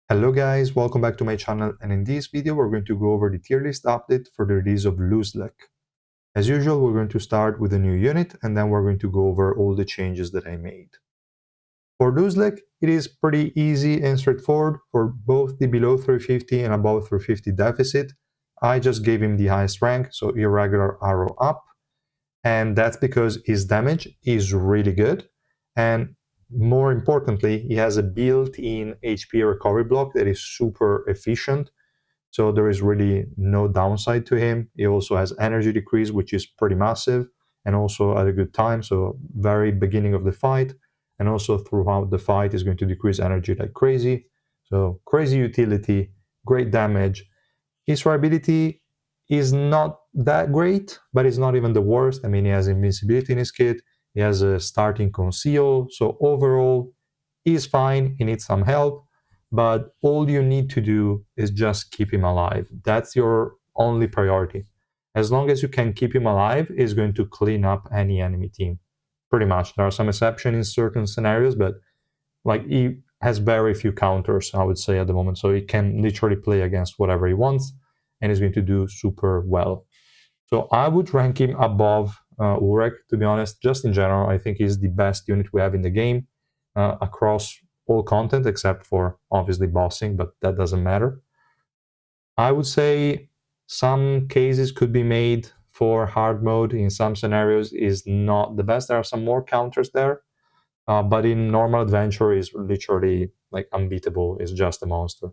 Hello guys, welcome back to my channel, and in this video we're going to go over the tier list update for the release of Luslec. As usual, we're going to start with a new unit and then we're going to go over all the changes that I made. For Luslec, it is pretty easy and straightforward for both the below 350 and above 350 deficit. I just gave him the highest rank, so irregular arrow up, and that's because his damage is really good, and more importantly, he has a built-in HP recovery block that is super efficient, so there is really no downside to him. He also has energy decrease, which is pretty massive, and also at a good time, so very beginning of the fight, and also throughout the fight is going to decrease energy like crazy. So crazy utility, great damage. His survivability is not that great, but it's not even the worst. I mean, he has invincibility in his kit, he has a starting conceal, so overall, he's fine, he needs some help, but all you need to do is just keep him alive. That's your only priority. As long as you can keep him alive, he's going to clean up any enemy team. Pretty much. There are some exceptions in certain scenarios, but like he has very few counters, I would say, at the moment, so he can literally play against whatever he wants, and he's going to do super well. So I would rank him above Urek, to be honest. Just in general, I think he's the best unit we have in the game across all content, except for obviously bossing, but that doesn't matter. I would say some cases could be made for hard mode in some scenarios is not the best. There are some more counters there, but in normal adventure is literally like unbeatable. It's just a monster.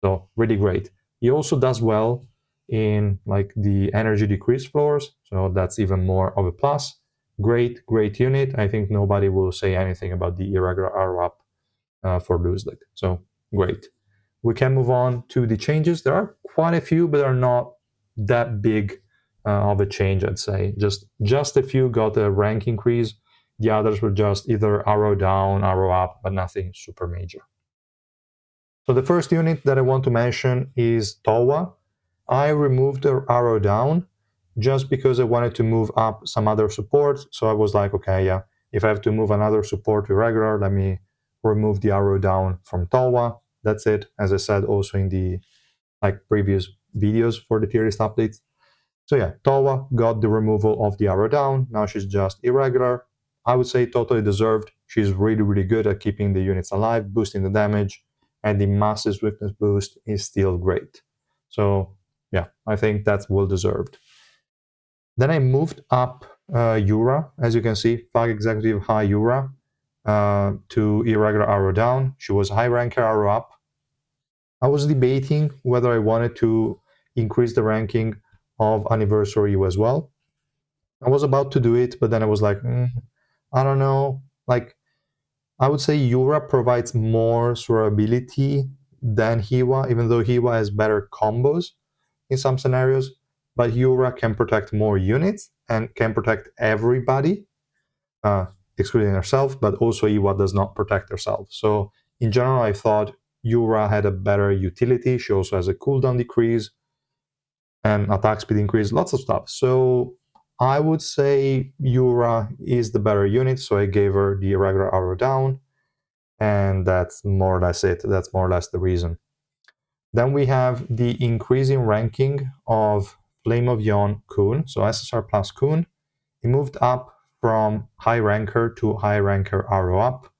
So really great. He also does well in like the energy decrease floors, so that's even more of a plus. Great unit. I think nobody will say anything about the irregular arrow up for Luslec. So great. We can move on to the changes. There are quite a few, but are not that big of a change, I'd say. Just a few got a rank increase. The others were just either arrow down, arrow up, but nothing super major. So the first unit that I want to mention is Towa. I removed the arrow down just because I wanted to move up some other supports. So I was like, okay, yeah, if I have to move another support to regular, let me remove the arrow down from Towa. That's it. As I said also in the previous videos for the tier list updates. So yeah, Towa got the removal of the arrow down. Now she's just irregular. I would say totally deserved. She's really good at keeping the units alive, boosting the damage, and the massive swiftness boost is still great. So yeah, I think that's well deserved. Then I moved up Yura, as you can see, Flag Executive High Yura to irregular arrow down. She was high ranker arrow up. I was debating whether I wanted to increase the ranking of Anniversary U as well. I was about to do it, but then I was like, I don't know. Like, I would say Yura provides more survivability than Hiwa, even though Hiwa has better combos in some scenarios. But Yura can protect more units and can protect everybody, excluding herself, but also Hiwa does not protect herself. So in general, I thought Yura had a better utility. She also has a cooldown decrease and attack speed increase, lots of stuff. So I would say Yura is the better unit, so I gave her the irregular arrow down, and that's more or less it. That's more or less the reason. Then we have the increasing ranking of Flame of Yon Kun, so SSR plus Kun. He moved up from high ranker to high ranker arrow up.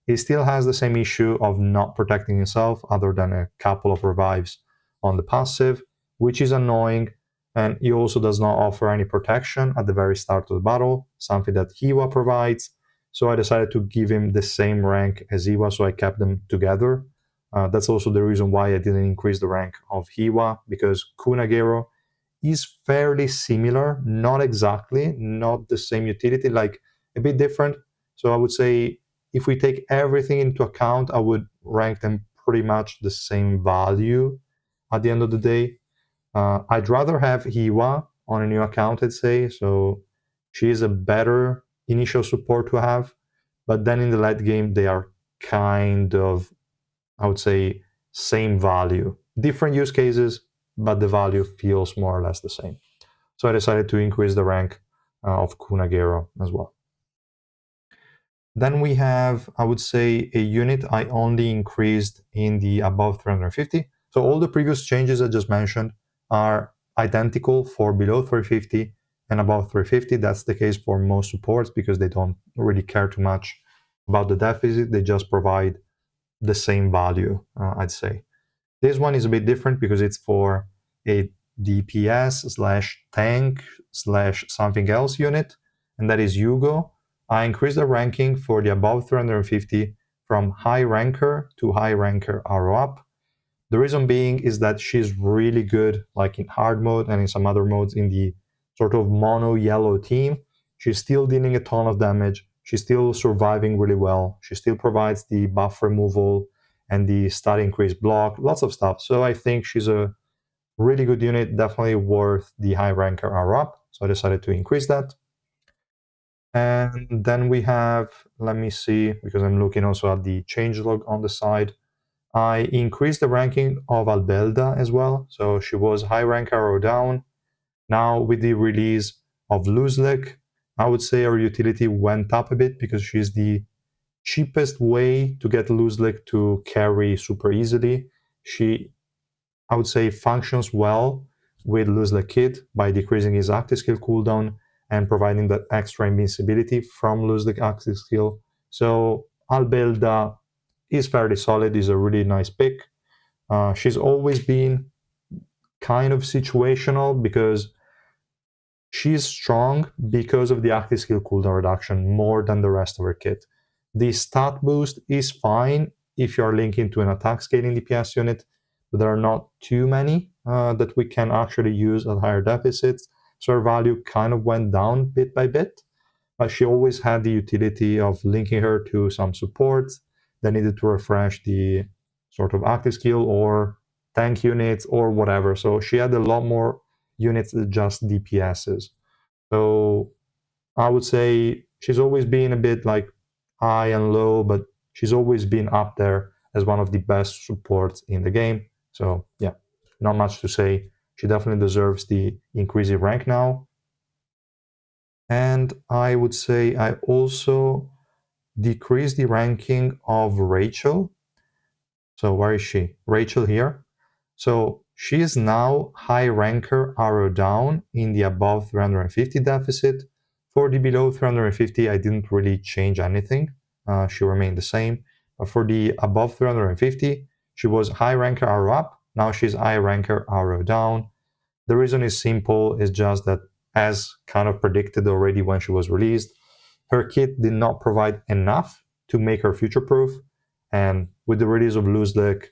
He still has the same issue of not protecting himself, other than a couple of revives on the passive, which is annoying, and he also does not offer any protection at the very start of the battle, something that Hiwa provides. So I decided to give him the same rank as Hiwa, so I kept them together. That's also the reason why I didn't increase the rank of Hiwa, because Kunagero is fairly similar, not exactly, not the same utility, like a bit different. So I would say if we take everything into account, I would rank them pretty much the same value at the end of the day. I'd rather have Hiwa on a new account, I'd say. So she is a better initial support to have. But then in the late game, they are kind of, I would say, same value. Different use cases, but the value feels more or less the same. So I decided to increase the rank of Kunagero as well. Then we have, I would say, a unit I only increased in the above 350. So all the previous changes I just mentioned are identical for below 350 and above 350. That's the case for most supports because they don't really care too much about the deficit. They just provide the same value, I'd say. This one is a bit different because it's for a DPS slash tank slash something else unit, and that is Hugo. I increased the ranking for the above 350 from high ranker to high ranker arrow up. The reason being is that she's really good, like in hard mode and in some other modes in the sort of mono yellow team. She's still dealing a ton of damage. She's still surviving really well. She still provides the buff removal and the stat increase block, lots of stuff. So I think she's a really good unit, definitely worth the high ranker R up. So I decided to increase that. And then we have, let me see, because I'm looking also at the changelog on the side. I increased the ranking of Albelda as well. So she was high rank arrow down. Now with the release of Luslec, I would say her utility went up a bit because she's the cheapest way to get Luslec to carry super easily. She, I would say, functions well with Luslec Kit by decreasing his active skill cooldown and providing that extra invincibility from Luslec active skill. So Albelda is fairly solid, is a really nice pick. She's always been kind of situational because she's strong because of the active skill cooldown reduction more than the rest of her kit. The stat boost is fine if you're linking to an attack scaling DPS unit, but there are not too many that we can actually use at higher deficits. So her value kind of went down bit by bit. She always had the utility of linking her to some supports that needed to refresh the sort of active skill or tank units or whatever. So she had a lot more units than just DPSs. So I would say she's always been a bit like high and low, but she's always been up there as one of the best supports in the game. So yeah, not much to say. She definitely deserves the increase in rank now. And I would say I also decreased the ranking of Rachel. So where is she? Rachel here. So she is now high ranker arrow down in the above 350 deficit. For the below 350, I didn't really change anything. She remained the same. But for the above 350, she was high ranker arrow up. Now she's high ranker arrow down. The reason is simple, it's just that as kind of predicted already when she was released, her kit did not provide enough to make her future proof. And with the release of Luslec,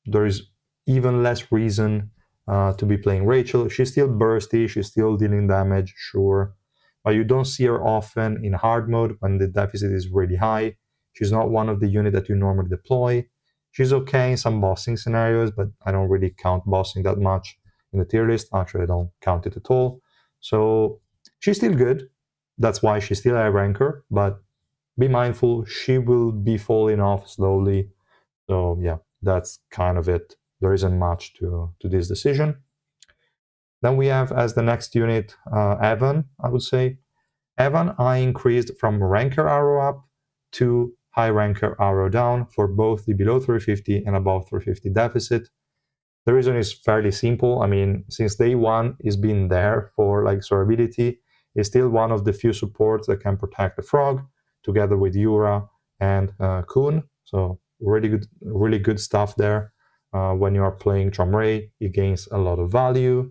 there is even less reason to be playing Rachel. She's still bursty, she's still dealing damage, sure. But you don't see her often in hard mode when the deficit is really high. She's not one of the units that you normally deploy. She's okay in some bossing scenarios, but I don't really count bossing that much in the tier list. Actually, I don't count it at all. So she's still good. That's why she's still a ranker, but be mindful, she will be falling off slowly. So yeah, that's kind of it. There isn't much to this decision. Then we have as the next unit Evan, I would say. Evan, I increased from ranker arrow up to high ranker arrow down for both the below 350 and above 350 deficit. The reason is fairly simple. I mean, since day one, he's been there for like survivability. He's still one of the few supports that can protect the frog, together with Yura and Kun. So really good stuff there. When you are playing Tramray, he gains a lot of value.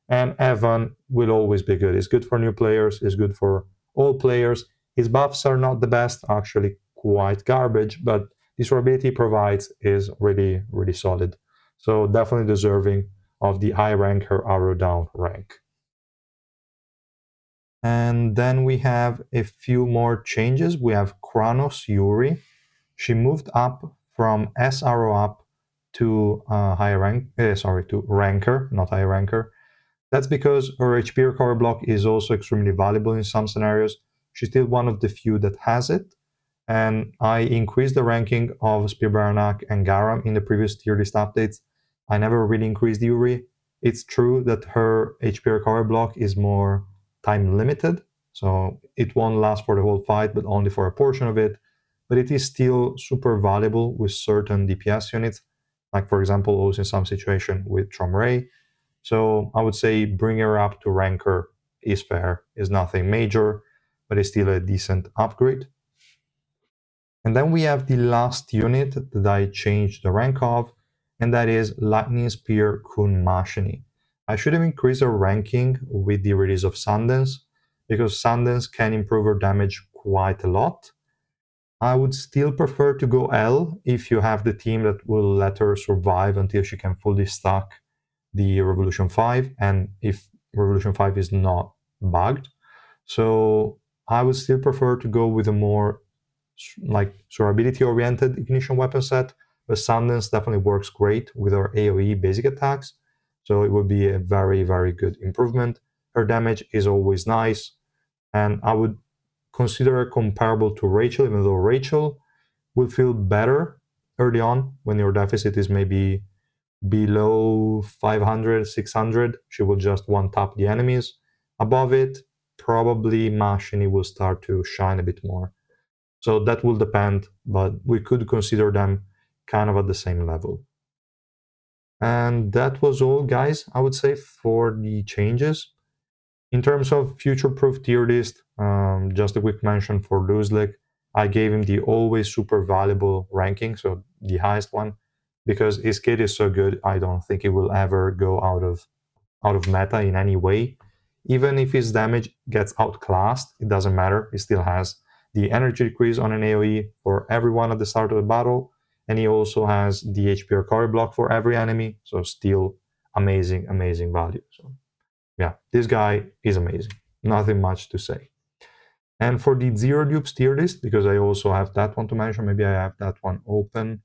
And Evan will always be good. He's good for new players. He's good for all players. His buffs are not the best, actually quite garbage, but the survivability he provides is really solid. So definitely deserving of the high ranker arrow down rank. And then we have a few more changes. We have Kronos Yuri. She moved up from S arrow up to high rank. To ranker, not high ranker. That's because her HP recovery block is also extremely valuable in some scenarios. She's still one of the few that has it. And I increased the ranking of Spearbaranak and Garam in the previous tier list updates. I never really increased Yuri. It's true that her HP recovery block is more time limited, so it won't last for the whole fight, but only for a portion of it. but it is still super valuable with certain DPS units, like for example, also in some situation with Tromray. So I would say bring her up to ranker is fair, is nothing major, but it's still a decent upgrade. And then we have the last unit that I changed the rank of, and that is Lightning Spear Kun Mashini. I should have increased her ranking with the release of Sundance, because Sundance can improve her damage quite a lot. I would still prefer to go L if you have the team that will let her survive until she can fully stack the Revolution 5, and if Revolution 5 is not bugged. So I would still prefer to go with a more like survivability oriented ignition weapon set, but Sundance definitely works great with our AoE basic attacks, so it would be a very, very good improvement. Her damage is always nice, and I would consider her comparable to Rachel, even though Rachel will feel better early on when your deficit is maybe below 500, 600. She will just one tap the enemies. Above it, probably Mashini will start to shine a bit more. So that will depend, but we could consider them kind of at the same level. And that was all, guys, I would say, for the changes. In terms of future-proof tier list, just a quick mention for Luslec. I gave him the always super valuable ranking, so the highest one, because his kit is so good. I don't think he will ever go out of meta in any way. Even if his damage gets outclassed, it doesn't matter. He still has the energy decrease on an AoE for everyone at the start of the battle, and he also has the HP recovery block for every enemy. So still amazing, amazing value. So yeah, this guy is amazing. Nothing much to say. And for the zero dupes tier list, because I also have that one to mention, maybe I have that one open.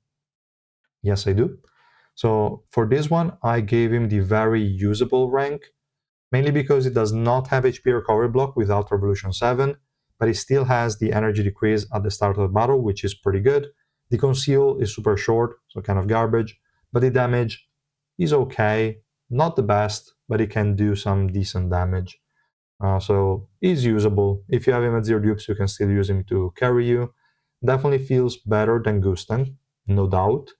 Yes, I do. So for this one, I gave him the very usable rank, mainly because it does not have HP recovery block without Revolution 7, but it still has the energy decrease at the start of the battle, which is pretty good. The conceal is super short, so kind of garbage, but the damage is okay, not the best, but it can do some decent damage. So he's usable. If you have him at zero dupes, you can still use him to carry you. Definitely feels better than Gusten, no doubt.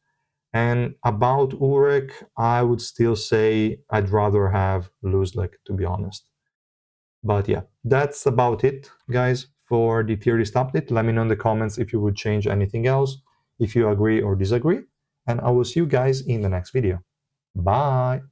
And about Ulrich, I would still say I'd rather have Luslec, to be honest. But yeah, that's about it, guys, for the tier list update. Let me know in the comments if you would change anything else, if you agree or disagree. And I will see you guys in the next video. Bye!